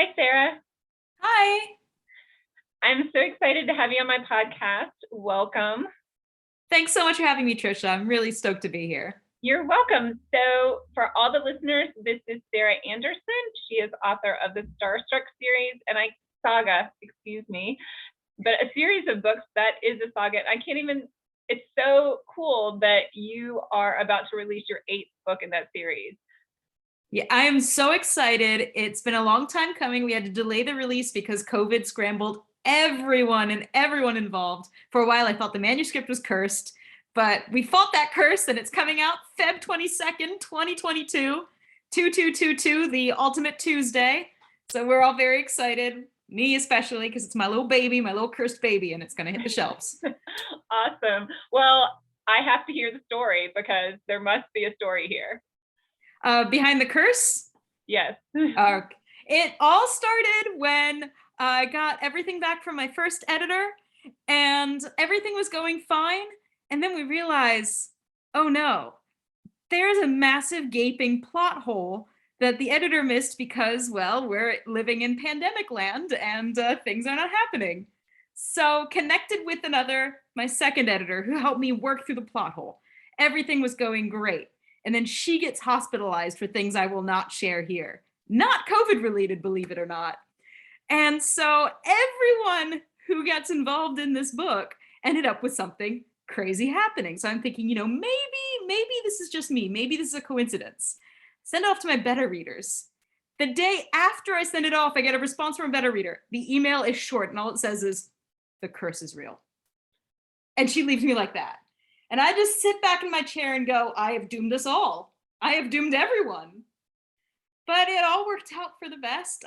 Hi, Sarah. Hi. I'm so excited to have you on my podcast. Welcome. Thanks so much for having me, Trisha. I'm really stoked to be here. You're welcome. So, for all the listeners, this is Sarah Anderson. She is author of the Starstruck series and saga, excuse me, but a series of books that is a saga. I can't even. It's so cool that you are about to release your eighth book in that series. Yeah, I am so excited. It's been a long time coming. We had to delay the release because COVID scrambled everyone involved. For a while, I thought the manuscript was cursed, but we fought that curse and it's coming out Feb 22nd, 2022, 2222, the ultimate Tuesday. So we're all very excited, me especially, because it's my little baby, my little cursed baby, and it's going to hit the shelves. Awesome. Well, I have to hear the story because there must be a story here. Behind the curse? Yes. It all started when I got everything back from my first editor and everything was going fine. And then we realized, oh no, there's a massive gaping plot hole that the editor missed because, well, we're living in pandemic land and things are not happening. So connected with my second editor, who helped me work through the plot hole. Everything was going great. And then she gets hospitalized for things I will not share here. Not COVID related, believe it or not. And so everyone who gets involved in this book ended up with something crazy happening. So I'm thinking, maybe this is just me. Maybe this is a coincidence. Send it off to my beta readers. The day after I send it off, I get a response from a beta reader. The email is short and all it says is, the curse is real. And she leaves me like that. And I just sit back in my chair and go, I have doomed us all. I have doomed everyone. But it all worked out for the best.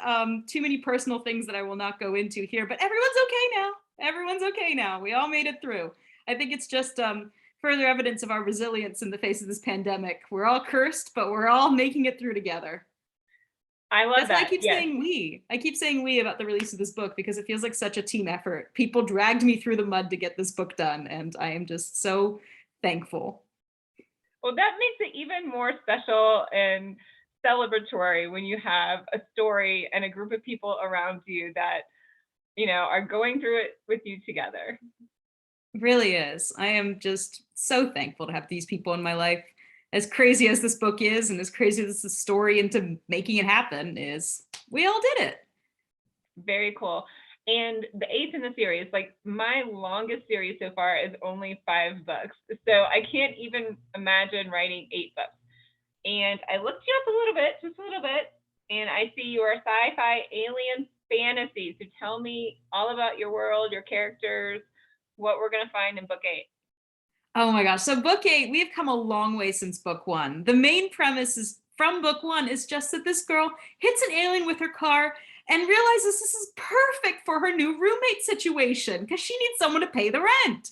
Too many personal things that I will not go into here, but everyone's okay now. Everyone's okay now. We all made it through. I think it's just further evidence of our resilience in the face of this pandemic. We're all cursed, but we're all making it through together. I love That's that. why I keep saying we. I keep saying we about the release of this book because it feels like such a team effort. People dragged me through the mud to get this book done, and I am just so thankful. Well, that makes it even more special and celebratory when you have a story and a group of people around you that, are going through it with you together. It really is. I am just so thankful to have these people in my life. As crazy as this book is, and as crazy as the story into making it happen is, we all did it. Very cool. And the eighth in the series, like my longest series so far is only 5 books. So I can't even imagine writing 8 books. And I looked you up just a little bit, and I see you are sci-fi alien fantasy. So tell me all about your world, your characters, what we're going to find in book 8. Oh my gosh. So book 8, we have come a long way since book 1. The main premise is from book 1 is just that this girl hits an alien with her car and realizes this is perfect for her new roommate situation because she needs someone to pay the rent.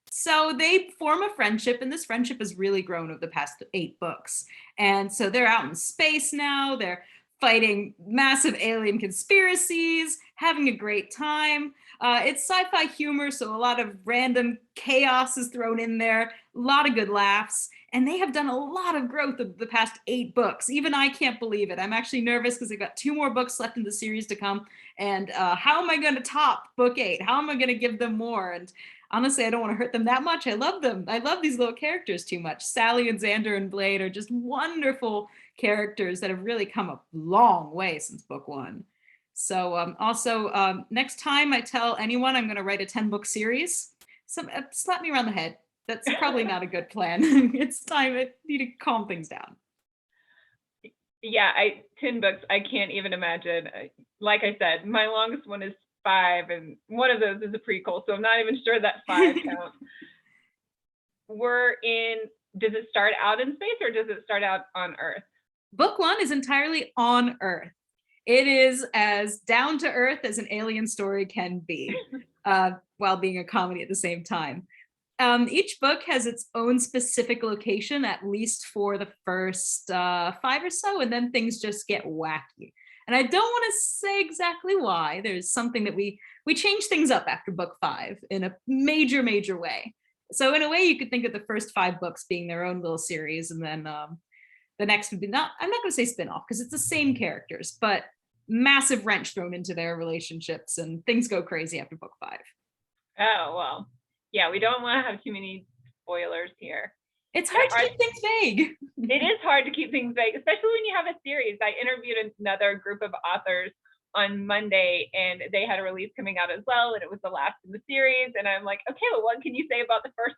So they form a friendship, and this friendship has really grown over the past 8 books. And so they're out in space now. They're fighting massive alien conspiracies, having a great time. It's sci-fi humor, so a lot of random chaos is thrown in there, a lot of good laughs, and they have done a lot of growth of the past 8 books. Even I can't believe it. I'm actually nervous because they've got 2 more books left in the series to come, and how am I going to top book 8? How am I going to give them more? And honestly, I don't want to hurt them that much. I love them. I love these little characters too much. Sally and Xander and Blade are just wonderful characters that have really come a long way since book 1. So next time I tell anyone I'm going to write a 10-book series, slap me around the head. That's probably not a good plan. It's time. I need to calm things down. Yeah, 10 books, I can't even imagine. Like I said, my longest one is 5, and one of those is a prequel, so I'm not even sure that 5 counts. Does it start out in space or does it start out on Earth? Book 1 is entirely on Earth. It is as down to earth as an alien story can be, while being a comedy at the same time. Each book has its own specific location, at least for the first 5 or so, and then things just get wacky. And I don't want to say exactly why. There's something that we change things up after book 5 in a major, major way. So in a way, you could think of the first 5 books being their own little series, and then the next would be I'm not going to say spin-off because it's the same characters, but massive wrench thrown into their relationships, and things go crazy after book 5. Oh, well, yeah, we don't want to have too many spoilers here. It's hard to keep things vague. It is hard to keep things vague, especially when you have a series. I interviewed another group of authors on Monday, and they had a release coming out as well, and it was the last in the series. And I'm like, okay, well, what can you say about the first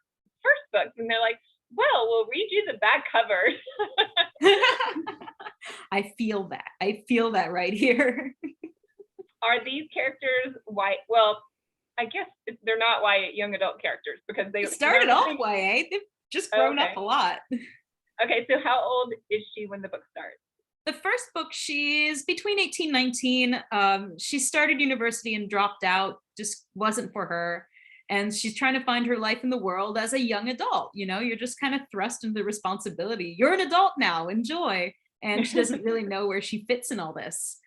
books? And they're like, well, we'll read you the back covers. I feel that. I feel that right here. Are these characters white? Well, I guess they're not YA young adult characters, because they started off YA. They've just grown up a lot. Okay, so how old is she when the book starts? The first book, she's between 18 19. She started university and dropped out, just wasn't for her. And she's trying to find her life in the world as a young adult. You know, you're just kind of thrust into the responsibility. You're an adult now, enjoy. And she doesn't really know where she fits in all this.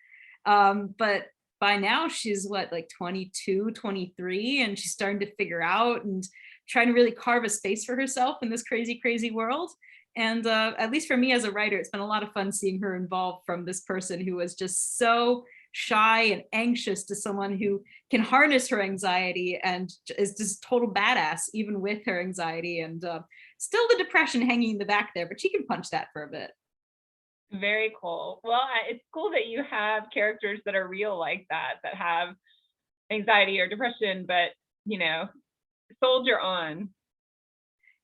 But by now she's like 22, 23, and she's starting to figure out and trying to really carve a space for herself in this crazy, crazy world. And at least for me as a writer, it's been a lot of fun seeing her evolve from this person who was just so shy and anxious to someone who can harness her anxiety and is just total badass, even with her anxiety, and still the depression hanging in the back there, but she can punch that for a bit. Very cool. Well, it's cool that you have characters that are real like that have anxiety or depression, but, you know, soldier on.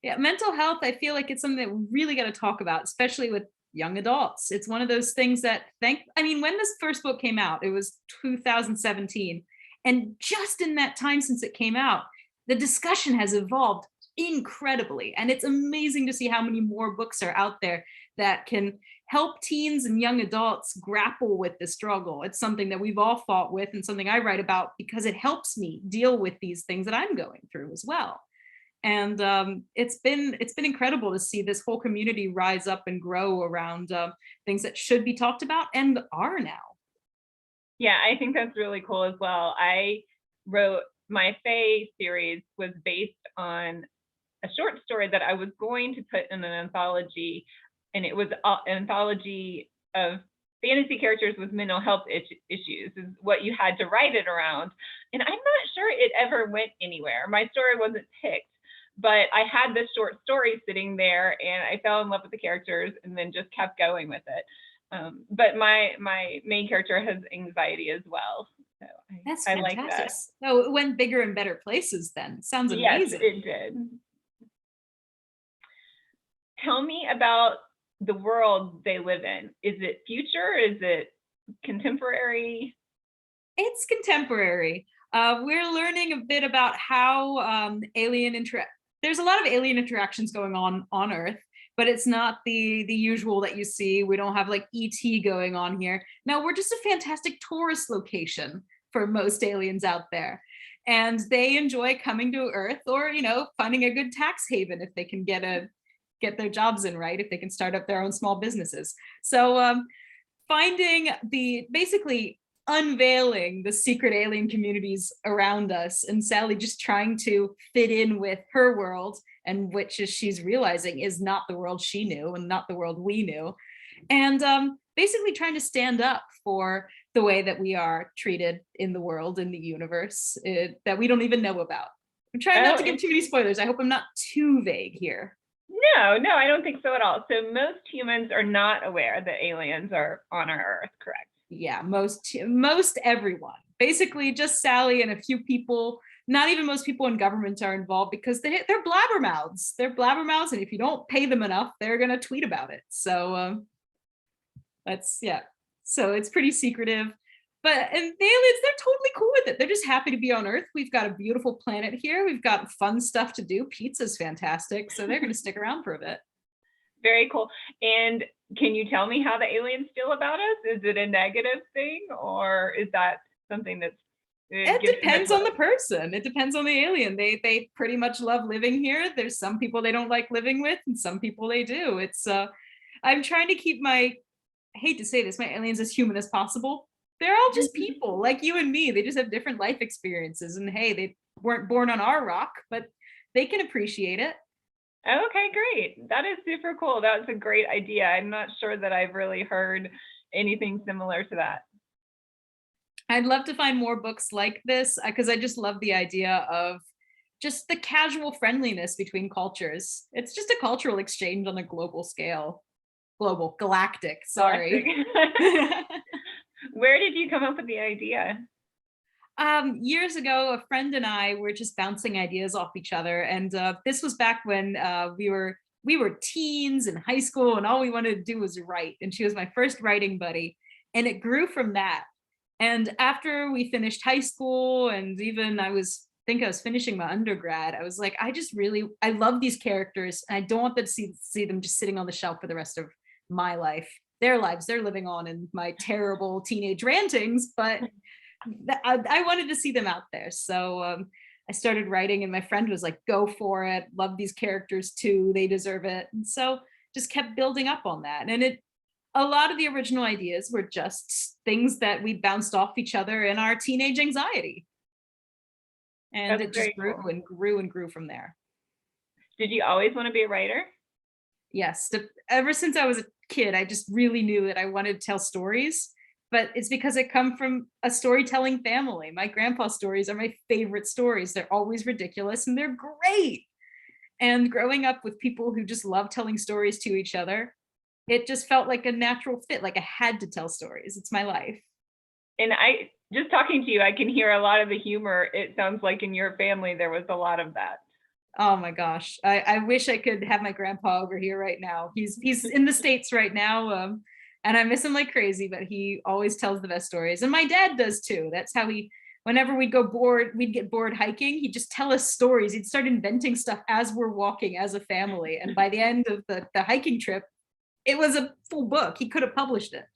Yeah, mental health, I feel like it's something that we really got to talk about, especially with young adults. It's one of those things that when this first book came out, it was 2017. And just in that time since it came out, the discussion has evolved incredibly. And it's amazing to see how many more books are out there that can help teens and young adults grapple with the struggle. It's something that we've all fought with, and something I write about because it helps me deal with these things that I'm going through as well. And it's been incredible to see this whole community rise up and grow around things that should be talked about and are now. Yeah, I think that's really cool as well. I wrote my Fae series was based on a short story that I was going to put in an anthology, and it was an anthology of fantasy characters with mental health issues is what you had to write it around. And I'm not sure it ever went anywhere. My story wasn't picked, but I had this short story sitting there, and I fell in love with the characters and then just kept going with it. But my main character has anxiety as well. So That's I fantastic. like that. So it went bigger and better places then. Sounds amazing. Yes, it did. Tell me about the world they live in. Is it future? Is it contemporary? It's contemporary. We're learning a bit about how there's a lot of alien interactions going on Earth, but it's not the usual that you see. We don't have like ET going on here. No, we're just a fantastic tourist location for most aliens out there. And they enjoy coming to Earth, or, you know, finding a good tax haven if they can get their jobs in right, if they can start up their own small businesses. So finding basically unveiling the secret alien communities around us, and Sally just trying to fit in with her world, and which is she's realizing is not the world she knew and not the world we knew, and basically trying to stand up for the way that we are treated in the world, in the universe, that we don't even know about. I'm trying not to give too many spoilers. I hope I'm not too vague here. No, I don't think so at all. So most humans are not aware that aliens are on our Earth, correct? Yeah, most everyone. Basically just Sally and a few people. Not even most people in government are involved, because they're blabbermouths. They're blabbermouths, and if you don't pay them enough, they're gonna tweet about it. So so it's pretty secretive. And the aliens, they're totally cool with it. They're just happy to be on Earth. We've got a beautiful planet here. We've got fun stuff to do. Pizza's fantastic. So they're going to stick around for a bit. Very cool. And can you tell me how the aliens feel about us? Is it a negative thing, or is that something that's... It depends on the person. It depends on the alien. They pretty much love living here. There's some people they don't like living with, and some people they do. I'm trying to keep I hate to say this, my aliens as human as possible. They're all just people like you and me. They just have different life experiences, and hey, they weren't born on our rock, but they can appreciate it. Okay, great. That is super cool. That's a great idea. I'm not sure that I've really heard anything similar to that. I'd love to find more books like this because I just love the idea of just the casual friendliness between cultures. It's just a cultural exchange on a global scale. Global, galactic, Galactic. sorry. Where did you come up with the idea? Years ago, a friend and I were just bouncing ideas off each other, and this was back when we were teens in high school, and all we wanted to do was write. And she was my first writing buddy, and it grew from that. And after we finished high school, and even I was finishing my undergrad, I was like, I love these characters, and I don't want them to see them just sitting on the shelf for the rest of my life, their lives they're living on in my terrible teenage rantings, but I wanted to see them out there. So I started writing, and my friend was like, go for it. Love these characters too. They deserve it. And so just kept building up on that. And a lot of the original ideas were just things that we bounced off each other in our teenage anxiety. And That's it just very grew cool. and grew and grew from there. Did you always want to be a writer? Yes, ever since I was a kid, I just really knew that I wanted to tell stories. But it's because I come from a storytelling family. My grandpa's stories are my favorite stories. They're always ridiculous and they're great. And growing up with people who just love telling stories to each other, it just felt like a natural fit. Like I had to tell stories. It's my life. And I just talking to you, I can hear a lot of the humor. It sounds like in your family there was a lot of that. Oh my gosh. I wish I could have my grandpa over here right now. He's in the States right now. And I miss him like crazy, but he always tells the best stories. And my dad does too. That's how whenever we'd get bored hiking, he'd just tell us stories. He'd start inventing stuff as we're walking as a family. And by the end of the hiking trip, it was a full book. He could have published it.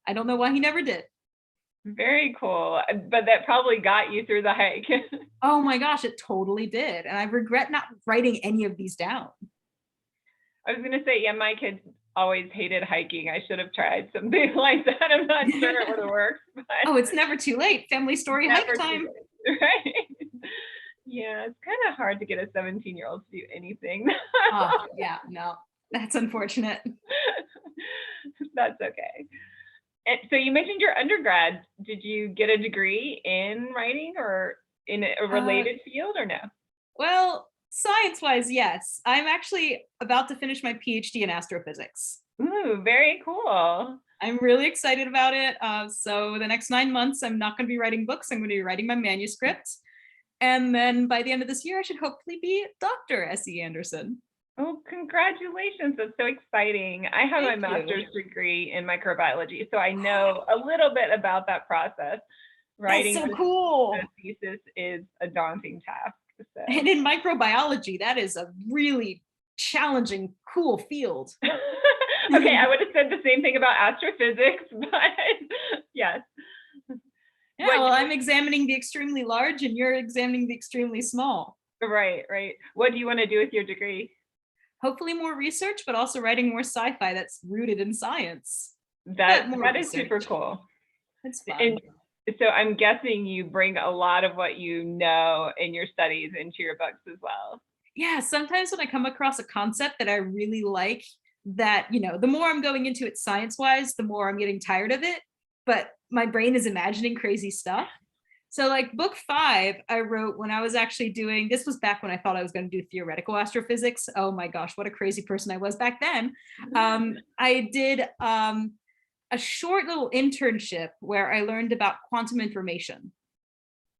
I don't know why he never did. Very cool. But that probably got you through the hike. Oh my gosh, it totally did. And I regret not writing any of these down. I was going to say, yeah, my kids always hated hiking. I should have tried something like that. I'm not sure it would have worked. But Oh, it's never too late. Family story hike never time. too late, right? Yeah, it's kind of hard to get a 17-year-old to do anything. Oh, yeah, no, that's unfortunate. That's okay. And so you mentioned your undergrad. Did you get a degree in writing or in a Uh, related field or no? well, science-wise, yes. I'm actually about to finish my PhD in astrophysics. Ooh, very cool. I'm really excited about it. So the next 9 months, I'm not going to be writing books. I'm going to be writing my manuscript. And then by the end of this year, I should hopefully be Dr. S.E. Anderson. Oh, congratulations. That's so exciting. I have my Thank you. master's degree in microbiology, so I know a little bit about that process. That's Writing so a cool. thesis is a daunting task. So. And in microbiology, that is a really challenging, cool field. Okay, I would have said the same thing about astrophysics, but yes. Yeah, What, well, I'm examining the extremely large and you're examining the extremely small. right, right. What do you want to do with your degree? Hopefully more research, but also writing more sci-fi that's rooted in science. That But more that is super research. cool. It's fun. And so I'm guessing you bring a lot of what you know in your studies into your books as well. Yeah, sometimes when I come across a concept that I really like, that, the more I'm going into it science-wise, the more I'm getting tired of it, but my brain is imagining crazy stuff. So like book 5, I wrote when I was actually this was back when I thought I was going to do theoretical astrophysics. Oh my gosh, what a crazy person I was back then. I did a short little internship where I learned about quantum information.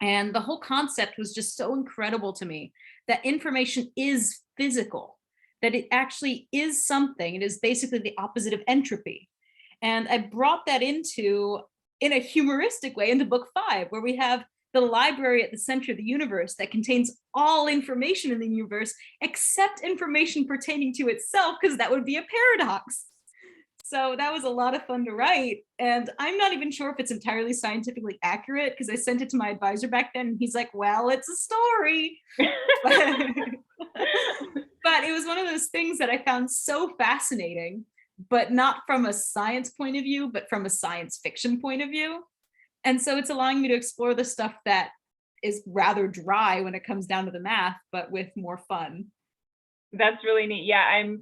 And the whole concept was just so incredible to me that information is physical, that it actually is something. It is basically the opposite of entropy. And I brought that in a humoristic way, into book 5, where we have the library at the center of the universe that contains all information in the universe except information pertaining to itself, because that would be a paradox. So that was a lot of fun to write. And I'm not even sure if it's entirely scientifically accurate, because I sent it to my advisor back then and he's like, well, it's a story. But it was one of those things that I found so fascinating, but not from a science point of view, but from a science fiction point of view. And so it's allowing me to explore the stuff that is rather dry when it comes down to the math, but with more fun. That's really neat. Yeah, I'm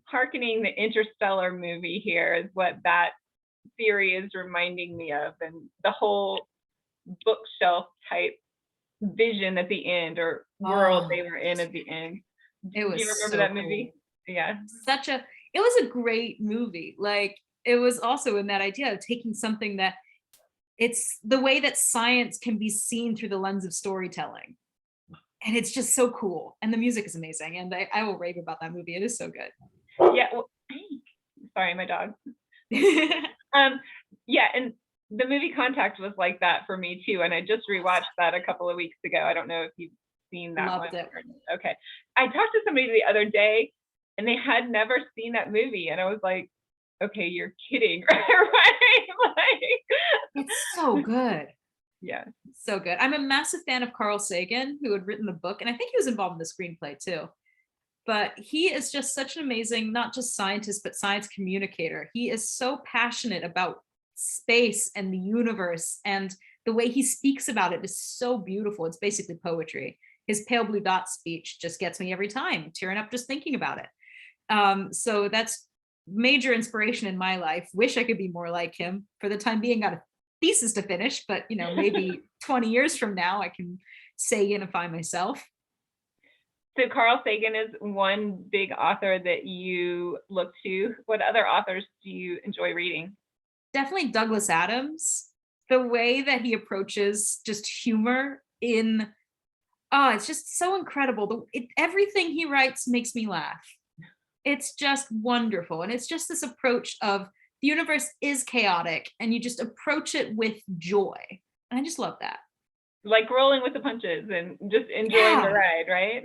hearkening the Interstellar movie here is what that theory is reminding me of, and the whole bookshelf type vision at the end, or world Oh, they were in at the end. it Do was you remember so that cool. movie? Yeah. It was a great movie. Like it was also in that idea of taking something that it's the way that science can be seen through the lens of storytelling. And it's just so cool. And the music is amazing. And I will rave about that movie. It is so good. Yeah. Well, sorry, my dog. Um, yeah, and the movie Contact was like that for me too. And I just rewatched that a couple of weeks ago. I don't know if you've seen that one. Loved it. Okay. I talked to somebody the other day and they had never seen that movie. And I was like, okay, you're kidding, right? It's so good. Yeah. So good. I'm a massive fan of Carl Sagan, who had written the book, and I think he was involved in the screenplay too. But he is just such an amazing, not just scientist, but science communicator. He is so passionate about space and the universe, and the way he speaks about it is so beautiful. It's basically poetry. His pale blue dot speech just gets me every time, tearing up just thinking about it. So that's major inspiration in my life. Wish I could be more like him. For the time being, got a thesis to finish, but maybe 20 years from now, I can Saganify myself. So Carl Sagan is one big author that you look to. What other authors do you enjoy reading? Definitely Douglas Adams. The way that he approaches just humor in it's just so incredible. Everything he writes makes me laugh. It's just wonderful. And it's just this approach of the universe is chaotic and you just approach it with joy. And I just love that. Like rolling with the punches and just enjoying the Yeah. ride, right?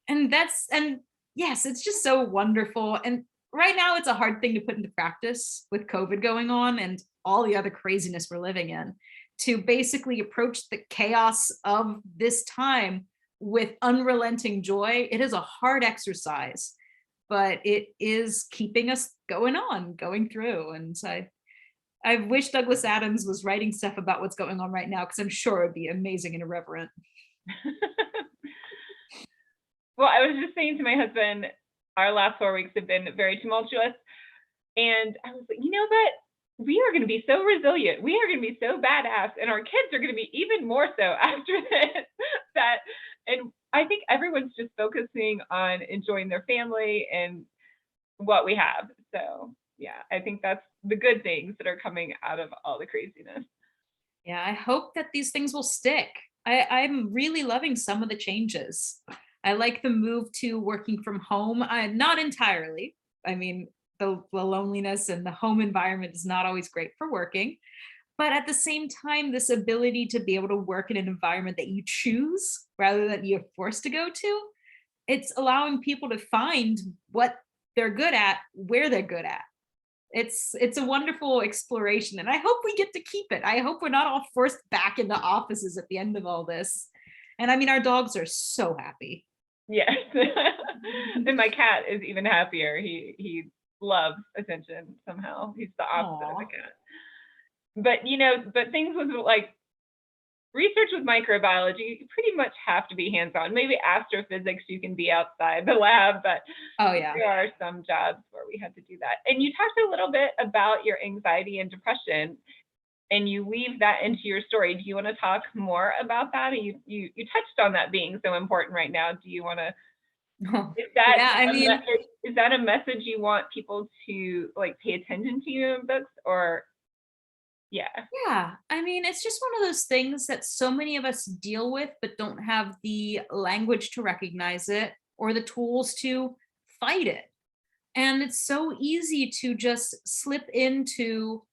And yes, it's just so wonderful. And right now it's a hard thing to put into practice with COVID going on and all the other craziness we're living in, to basically approach the chaos of this time with unrelenting joy. It is a hard exercise, but it is keeping us going through. And I wish Douglas Adams was writing stuff about what's going on right now, because I'm sure it'd be amazing and irreverent. Well, I was just saying to my husband, our last 4 weeks have been very tumultuous. And I was like, you know what? We are going to be so resilient. We are going to be so badass. And our kids are going to be even more so after this. And I think everyone's just focusing on enjoying their family and what we have. So yeah, I think that's the good things that are coming out of all the craziness. Yeah, I hope that these things will stick. I'm really loving some of the changes. I like the move to working from home. Not entirely. I mean, the loneliness and the home environment is not always great for working. But at the same time, this ability to be able to work in an environment that you choose rather than you're forced to go to, it's allowing people to find what they're good at, where they're good at. It's a wonderful exploration, and I hope we get to keep it. I hope we're not all forced back into offices at the end of all this. And I mean, our dogs are so happy. Yes. And my cat is even happier. He loves attention somehow. He's the opposite of a Aw. cat. But things with like research with microbiology, you pretty much have to be hands-on. Maybe astrophysics, you can be outside the lab, but Oh yeah. there are some jobs where we had to do that. And you talked a little bit about your anxiety and depression, and you weave that into your story. Do you want to talk more about that? You touched on that being so important right now. Do you want to? Is that Yeah, I mean, is that a message you want people to like pay attention to you in books, or yeah? yeah, I mean, it's just one of those things that so many of us deal with, but don't have the language to recognize it or the tools to fight it. And it's so easy to just slip into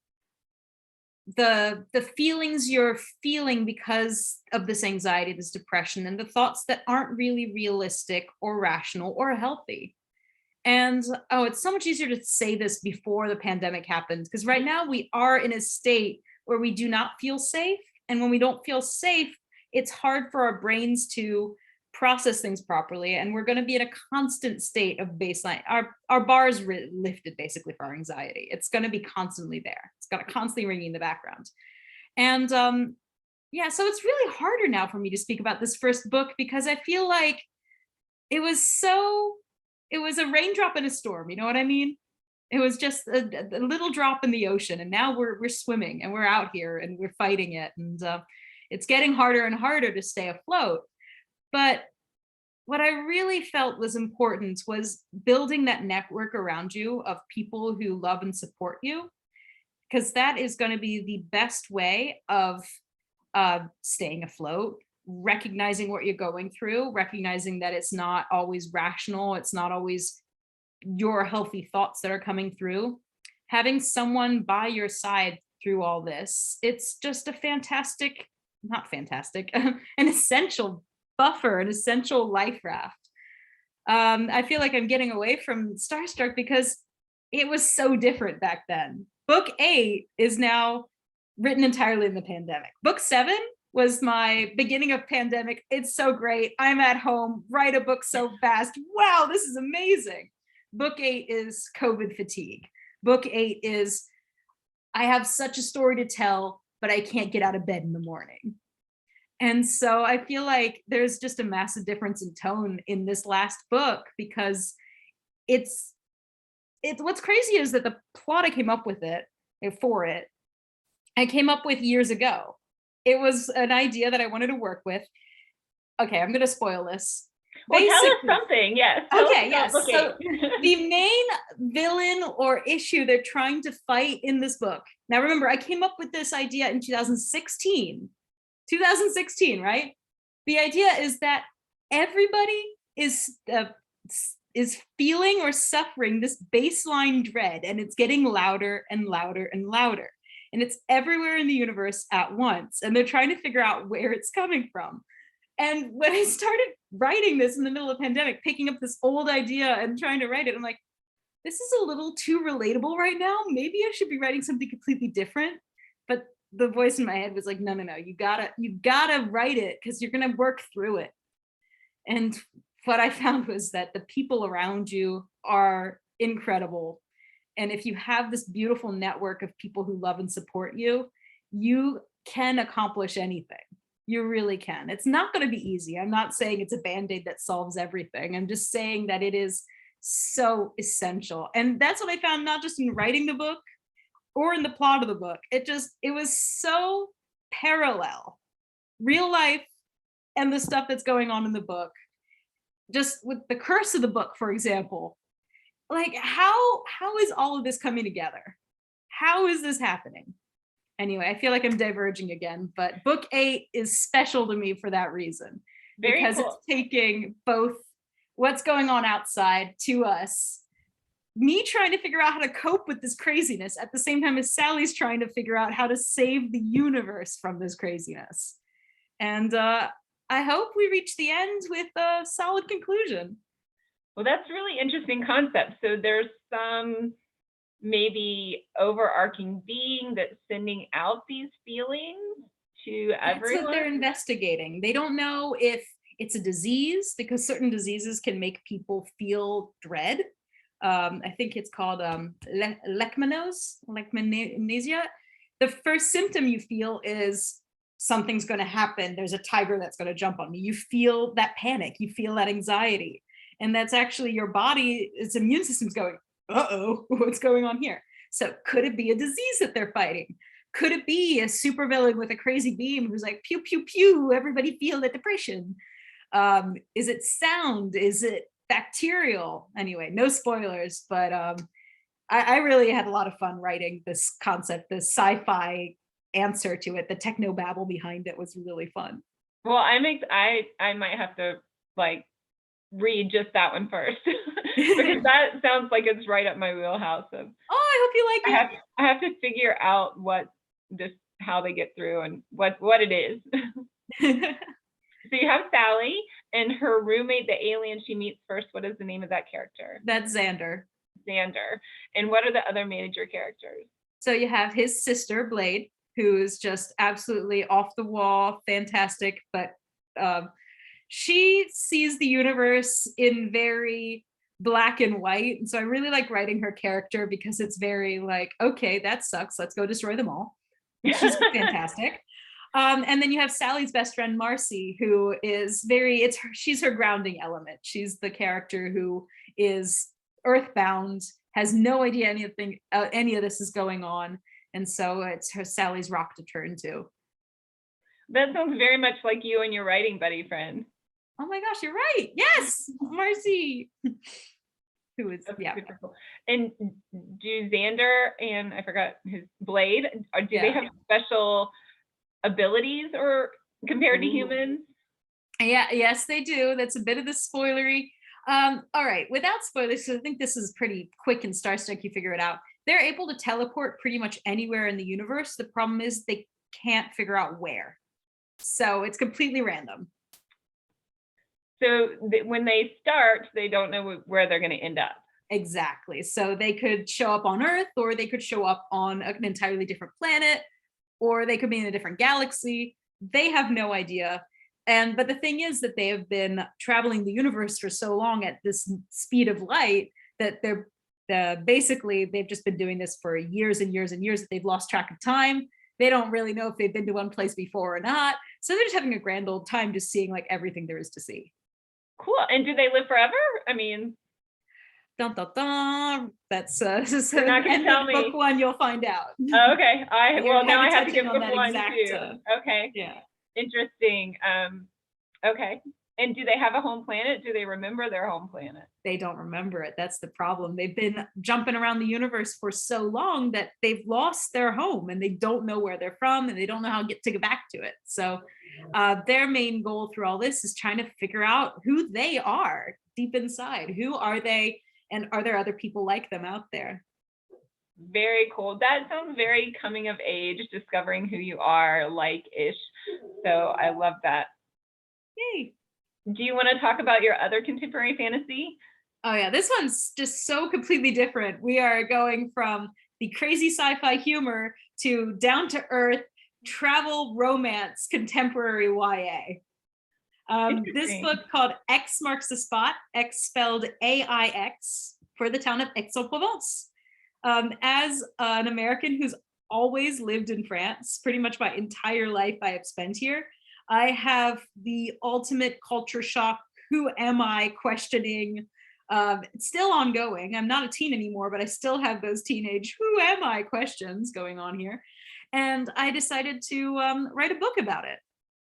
the feelings you're feeling because of this anxiety, this depression, and the thoughts that aren't really realistic or rational or healthy. And it's so much easier to say this before the pandemic happened, because right now we are in a state where we do not feel safe. And when we don't feel safe, it's hard for our brains to process things properly. And we're going to be in a constant state of baseline. Our bar is lifted basically for our anxiety. It's going to be constantly there. It's going to constantly ringing in the background. And yeah, so it's really harder now for me to speak about this first book, because I feel like it was a raindrop in a storm. You know what I mean? It was just a little drop in the ocean, and now we're swimming and we're out here and we're fighting it. And It's getting harder and harder to stay afloat. But what I really felt was important was building that network around you of people who love and support you, because that is going to be the best way of staying afloat, recognizing what you're going through, recognizing that it's not always rational, it's not always your healthy thoughts that are coming through. Having someone by your side through all this, it's just a fantastic, not fantastic, an essential buffer, an essential life raft. I feel like I'm getting away from Starstruck because it was so different back then. Book 8 is now written entirely in the pandemic. Book 7 was my beginning of pandemic. It's so great. I'm at home, write a book so fast. Wow, this is amazing. Book 8 is COVID fatigue. Book 8 is, I have such a story to tell, but I can't get out of bed in the morning. And so I feel like there's just a massive difference in tone in this last book, because it's what's crazy is that the plot I came up with I came up with years ago. It was an idea that I wanted to work with. Okay, I'm going to spoil this. Well, tell us something. Yes. Okay, yes. So the main villain or issue they're trying to fight in this book. Now, remember, I came up with this idea in 2016. 2016, right? The idea is that everybody is feeling or suffering this baseline dread, and it's getting louder and louder and louder. And it's everywhere in the universe at once. And they're trying to figure out where it's coming from. And when I started writing this in the middle of the pandemic, picking up this old idea and trying to write it, I'm like, this is a little too relatable right now. Maybe I should be writing something completely different. But the voice in my head was like, no, you gotta write it, because you're gonna work through it. And what I found was that the people around you are incredible. And if you have this beautiful network of people who love and support you, you can accomplish anything. You really can. It's not going to be easy. I'm not saying it's a band-aid that solves everything. I'm just saying that it is so essential. And that's what I found, not just in writing the book or in the plot of the book. It was so parallel. Real life and the stuff that's going on in the book. Just with the curse of the book, for example. Like, how is all of this coming together? How is this happening? Anyway, I feel like I'm diverging again, but book 8 is special to me for that reason. Because it's taking both what's going on outside to us, me trying to figure out how to cope with this craziness at the same time as Sally's trying to figure out how to save the universe from this craziness. And I hope we reach the end with a solid conclusion. Well, that's really interesting concept. So there's some maybe overarching being that's sending out these feelings to everyone. That's what they're investigating. They don't know if it's a disease, because certain diseases can make people feel dread. I think it's called leishmaniasis. The first symptom you feel is something's going to happen. There's a tiger that's going to jump on me. You feel that panic. You feel that anxiety. And that's actually your body, its immune system's going, uh-oh, what's going on here? So could it be a disease that they're fighting? Could it be a supervillain with a crazy beam who's like, pew, pew, pew, everybody feel the depression? Is it sound? Is it bacterial? Anyway, no spoilers, but I really had a lot of fun writing this concept, this sci-fi answer to it. The techno babble behind it was really fun. Well, I might have to read just that one first because that sounds like it's right up my wheelhouse. I hope you like it. I have to figure out how they get through and what it is. So you have Sally and her roommate, the alien she meets first. What is the name of that character? That's Xander. And what are the other major characters? So you have his sister, Blade, who is just absolutely off the wall, fantastic, but she sees the universe in very black and white. And so I really like writing her character because it's very like, okay, that sucks. Let's go destroy them all. She's fantastic. And then you have Sally's best friend, Marcy, who is she's her grounding element. She's the character who is earthbound, has no idea any of this is going on. And so it's Sally's rock to turn to. That sounds very much like you and your writing buddy friend. Oh my gosh, you're right. Yes, Marcy. Who is, That's yeah. super cool. And do Xander and I forgot his Blade, do they have special abilities or compared to humans? Yeah, yes, they do. That's a bit of the spoilery. All right, without spoilers, so I think this is pretty quick in Starstruck, you figure it out. They're able to teleport pretty much anywhere in the universe. The problem is they can't figure out where. So it's completely random. So when they start, they don't know where they're going to end up. Exactly. So they could show up on Earth, or they could show up on an entirely different planet, or they could be in a different galaxy. They have no idea. But the thing is that they have been traveling the universe for so long at this speed of light that basically they've just been doing this for years and years and years, that they've lost track of time. They don't really know if they've been to one place before or not. So they're just having a grand old time just seeing like everything there is to see. Cool. And do they live forever? I mean, dun, dun, dun. That's you're not going to tell me. Book one, you'll find out. Oh, okay. Now I have to get book one too. Okay. Yeah. Interesting. Okay. And do they have a home planet? Do they remember their home planet? They don't remember it. That's the problem. They've been jumping around the universe for so long that they've lost their home and they don't know where they're from and they don't know how to get back to it. So their main goal through all this is trying to figure out who they are deep inside. Who are they? And are there other people like them out there? Very cool. That sounds very coming of age, discovering who you are, like-ish. So I love that. Yay. Do you want to talk about your other contemporary fantasy? Oh yeah, this one's just so completely different. We are going from the crazy sci-fi humor to down-to-earth travel romance contemporary YA. This book called X Marks the Spot, X spelled AIX, for the town of Aix-en-Provence. As an American who's always lived in France, pretty much my entire life I have spent here, I have the ultimate culture shock, who am I questioning. It's still ongoing. I'm not a teen anymore, but I still have those teenage who am I questions going on here. And I decided to write a book about it.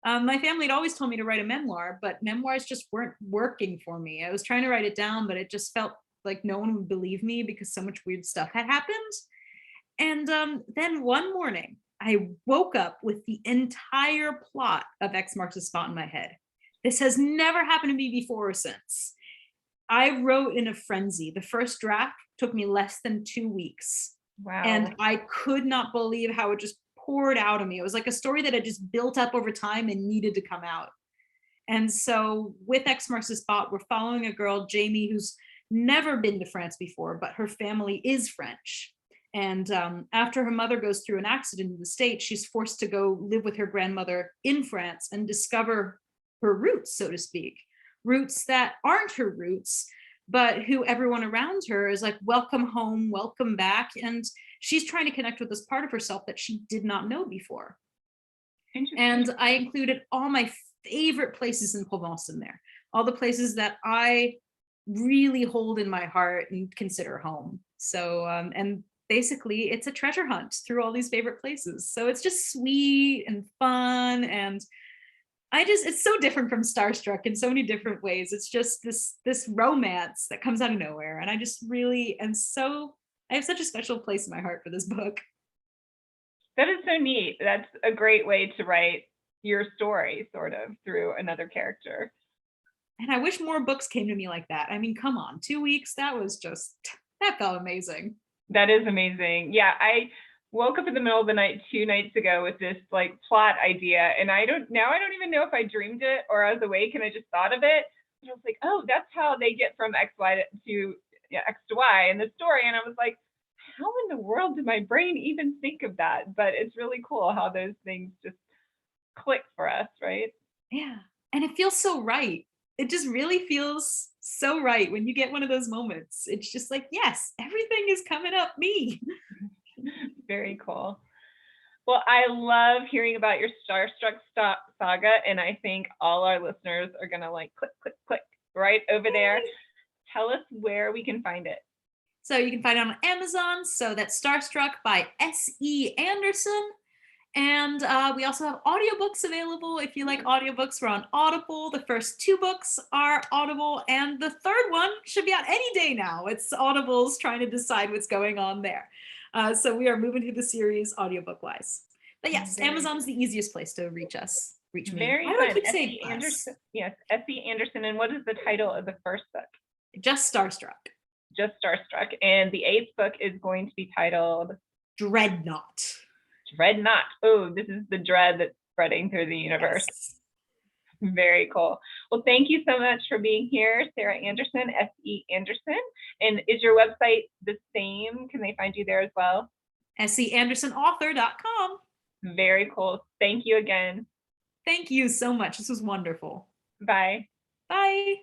My family had always told me to write a memoir, but memoirs just weren't working for me. I was trying to write it down, but it just felt like no one would believe me because so much weird stuff had happened. And then one morning, I woke up with the entire plot of X Marks the Spot in my head. This has never happened to me before or since. I wrote in a frenzy. The first draft took me less than 2 weeks. Wow. And I could not believe how it just poured out of me. It was like a story that had just built up over time and needed to come out. And so with X Marks the Spot, we're following a girl, Jamie, who's never been to France before, but her family is French. And after her mother goes through an accident in the States, she's forced to go live with her grandmother in France and discover her roots, so to speak. Roots that aren't her roots, but who everyone around her is like, welcome home, welcome back. And she's trying to connect with this part of herself that she did not know before. And I included all my favorite places in Provence in there, all the places that I really hold in my heart and consider home. So, and basically it's a treasure hunt through all these favorite places. So it's just sweet and fun. And it's so different from Starstruck in so many different ways. It's just this romance that comes out of nowhere. And I just really, I have such a special place in my heart for this book. That is so neat. That's a great way to write your story, sort of, through another character. And I wish more books came to me like that. I mean, come on, 2 weeks, that felt amazing. That is amazing. Yeah, I woke up in the middle of the night 2 nights ago with this like plot idea, and I don't even know if I dreamed it or I was awake and I just thought of it. And I was like, oh, that's how they get from X to Y in the story. And I was like, how in the world did my brain even think of that? But it's really cool how those things just click for us, right? Yeah, and it feels so right. It just really feels so right when you get one of those moments. It's just like, yes, everything is coming up me. Very cool. Well, I love hearing about your Starstruck saga, and I think all our listeners are going to like click, click, click right over there. Tell us where we can find it. So you can find it on Amazon. So that's Starstruck by S.E. Anderson. And And we also have audiobooks available. If you like audiobooks, we're on Audible. The first 2 books are Audible, and the third one should be out any day now. It's Audible's trying to decide what's going on there. So we are moving through the series audiobook-wise. But yes, Amazon's the easiest place to reach us. Reach me. Very Why do I fun. keep saying S.E. us? Anderson. Yes, S.E. Anderson. And what is the title of the first book? Just Starstruck. Just Starstruck. And the 8th book is going to be titled Dreadnought. Dreadnought. Oh, this is the dread that's spreading through the universe. Yes. Very cool. Well, thank you so much for being here, Sarah Anderson, S.E. Anderson. And is your website the same? Can they find you there as well? seandersonauthor.com. Very cool. Thank you again. Thank you so much. This was wonderful. Bye. Bye.